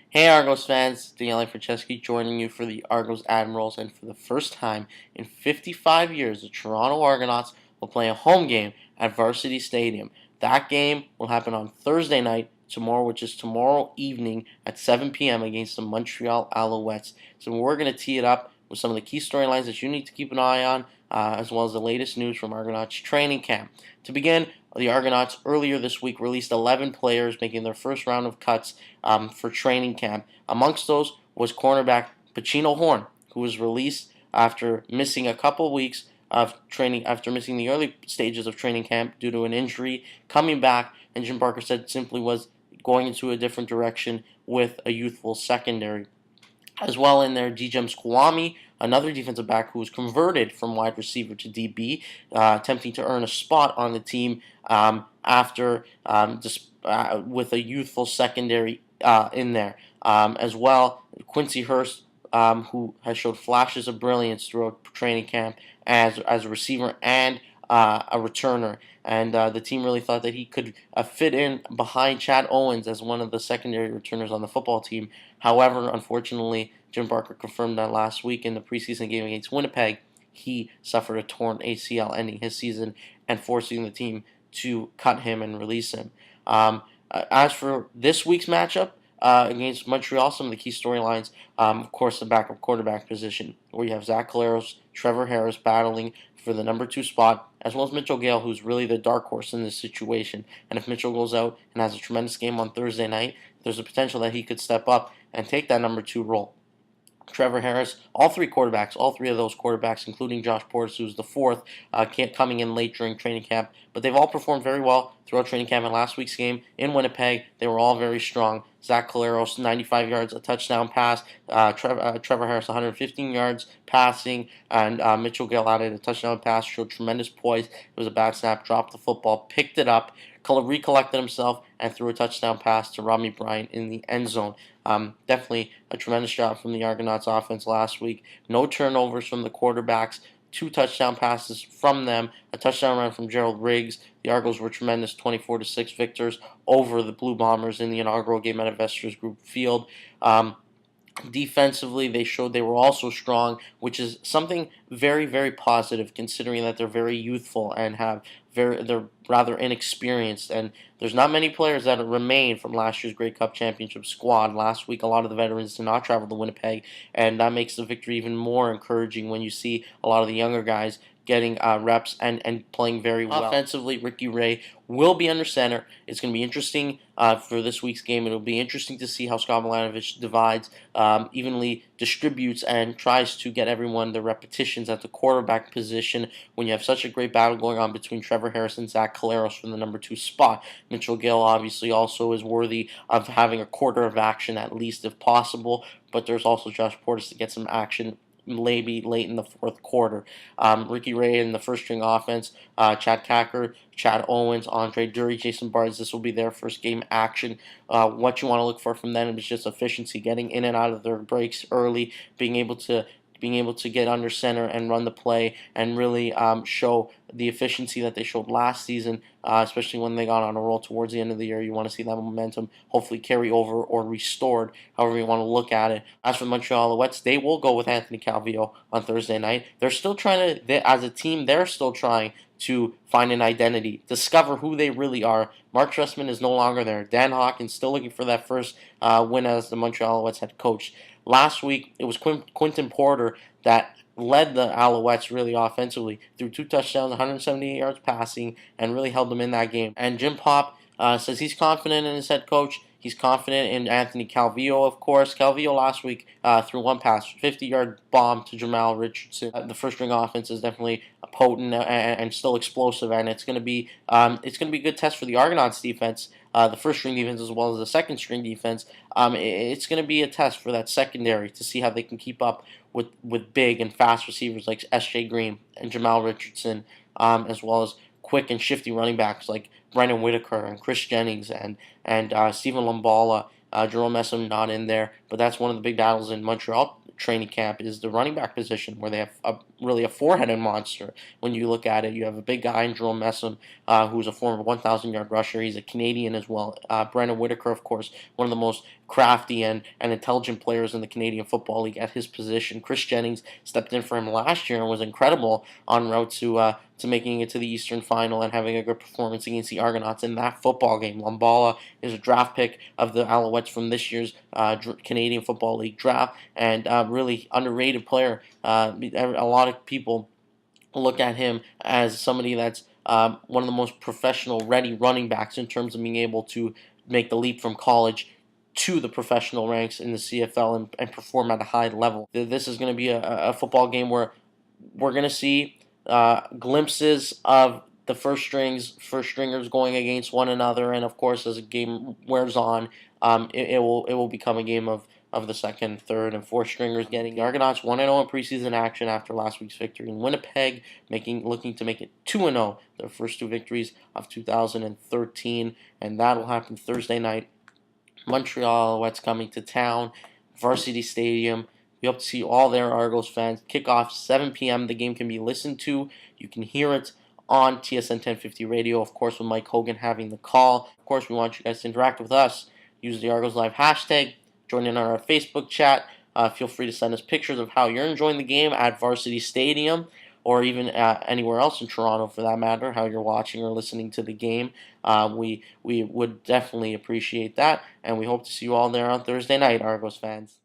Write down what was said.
Hey Argos fans, Daniele Franceschi joining you for the Argos Admirals, and for the first time in 55 years, the Toronto Argonauts will play a home game at Varsity Stadium. That game will happen on Thursday night, tomorrow, which is tomorrow evening at 7 p.m. against the Montreal Alouettes. So we're going to tee it up with some of the key storylines that you need to keep an eye on, as well as the latest news from Argonauts training camp. To begin, the Argonauts earlier this week released 11 players making their first round of cuts for training camp. Amongst those was cornerback Pacino Horn, who was released after missing a couple weeks of training, after missing the early stages of training camp due to an injury, coming back, and Jim Barker said simply was going into a different direction with a youthful secondary. As well in there, Dijem Squami, another defensive back who was converted from wide receiver to DB, attempting to earn a spot on the team after with a youthful secondary in there. As well, Quincy Hurst, who has showed flashes of brilliance throughout training camp as a receiver and a returner. And the team really thought that he could fit in behind Chad Owens as one of the secondary returners on the football team. However, unfortunately, Jim Barker confirmed that last week in the preseason game against Winnipeg, he suffered a torn ACL, ending his season and forcing the team to cut him and release him. As for this week's matchup against Montreal, some of the key storylines, of course, the backup quarterback position, where you have Zach Collaros, Trevor Harris battling for the number 2 spot, as well as Mitchell Gale, who's really the dark horse in this situation. And if Mitchell goes out and has a tremendous game on Thursday night, there's a potential that he could step up and take that number 2 role. Trevor Harris, all three of those quarterbacks, including Josh Portis, who's the fourth, coming in late during training camp. But they've all performed very well throughout training camp. In last week's game in Winnipeg, they were all very strong. Zach Collaros, 95 yards, a touchdown pass. Trevor Harris, 115 yards passing. And Mitchell Gale added a touchdown pass, showed tremendous poise. It was a bad snap, dropped the football, picked it up, recollected himself, and threw a touchdown pass to Robbie Bryant in the end zone. Definitely a tremendous job from the Argonauts offense last week. No turnovers from the quarterbacks. 2 touchdown passes from them. A touchdown run from Gerald Riggs. The Argos were tremendous 24-6 victors over the Blue Bombers in the inaugural game at Investors Group Field. Defensively, they showed they were also strong, which is something very, very positive considering that they're very youthful and they're rather inexperienced. And there's not many players that remain from last year's Grey Cup Championship squad. Last week, a lot of the veterans did not travel to Winnipeg, and that makes the victory even more encouraging when you see a lot of the younger guys getting reps and playing very well. Offensively, Ricky Ray will be under center. It's going to be interesting for this week's game. It'll be interesting to see how Scott Milanovic divides, evenly distributes, and tries to get everyone the repetitions at the quarterback position when you have such a great battle going on between Trevor Harris and Zach Collaros for the number 2 spot. Mitchell Gale obviously also is worthy of having a quarter of action at least if possible, but there's also Josh Portis to get some action maybe late in the fourth quarter. Ricky Ray in the first string offense, Chad Kacker, Chad Owens, Andre Dury, Jason Barnes, this will be their first game action. What you want to look for from them is just efficiency, getting in and out of their breaks early, being able to get under center and run the play and really show the efficiency that they showed last season, especially when they got on a roll towards the end of the year. You want to see that momentum hopefully carry over or restored, however you want to look at it. As for the Montreal Alouettes, they will go with Anthony Calvillo on Thursday night. They're still trying to, as a team, they're still trying to find an identity, discover who they really are. Mark Trestman is no longer there. Dan Hawkins still looking for that first win as the Montreal Alouettes head coach. Last week, it was Quinton Porter that led the Alouettes really offensively through 2 touchdowns, 178 yards passing, and really held them in that game. And Jim Pop says he's confident in his head coach. He's confident in Anthony Calvillo, of course. Calvillo last week threw one pass, 50-yard bomb to Jamal Richardson. The first-string offense is definitely potent and still explosive, and it's going to be a good test for the Argonauts defense. The first-string defense as well as the second-string defense. It's going to be a test for that secondary to see how they can keep up with big and fast receivers like S.J. Green and Jamal Richardson, as well as quick and shifty running backs like Brendan Whitaker and Chris Jennings and Stephen Lumbala. Jerome Messam not in there, but that's one of the big battles in Montreal training camp is the running back position, where they have really a four-headed monster. When you look at it, you have a big guy in Jerome Messam, who's a former 1,000-yard rusher. He's a Canadian as well. Brandon Whitaker, of course, one of the most crafty and intelligent players in the Canadian Football League at his position. Chris Jennings stepped in for him last year and was incredible en route to making it to the Eastern Final and having a good performance against the Argonauts in that football game. Lumbala is a draft pick of the Alouettes from this year's Canadian Football League draft, and really underrated player. A lot of people look at him as somebody that's one of the most professional ready running backs in terms of being able to make the leap from college to the professional ranks in the CFL and perform at a high level. This is going to be a football game where we're going to see glimpses of the first stringers going against one another, and of course, as the game wears on, it will become a game of the second, third, and fourth stringers getting. The Argonauts 1-0 in preseason action after last week's victory in Winnipeg, looking to make it 2-0, their first two victories of 2013, and that'll happen Thursday night. Montreal Alouettes coming to town, Varsity Stadium. We hope to see all their Argos fans. Kickoff 7 p.m. The game can be listened to. You can hear it on TSN 1050 radio, of course, with Mike Hogan having the call. Of course, we want you guys to interact with us. Use the Argos Live hashtag. Join in on our Facebook chat. Feel free to send us pictures of how you're enjoying the game at Varsity Stadium, or even anywhere else in Toronto for that matter, how you're watching or listening to the game. We would definitely appreciate that, and we hope to see you all there on Thursday night, Argos fans.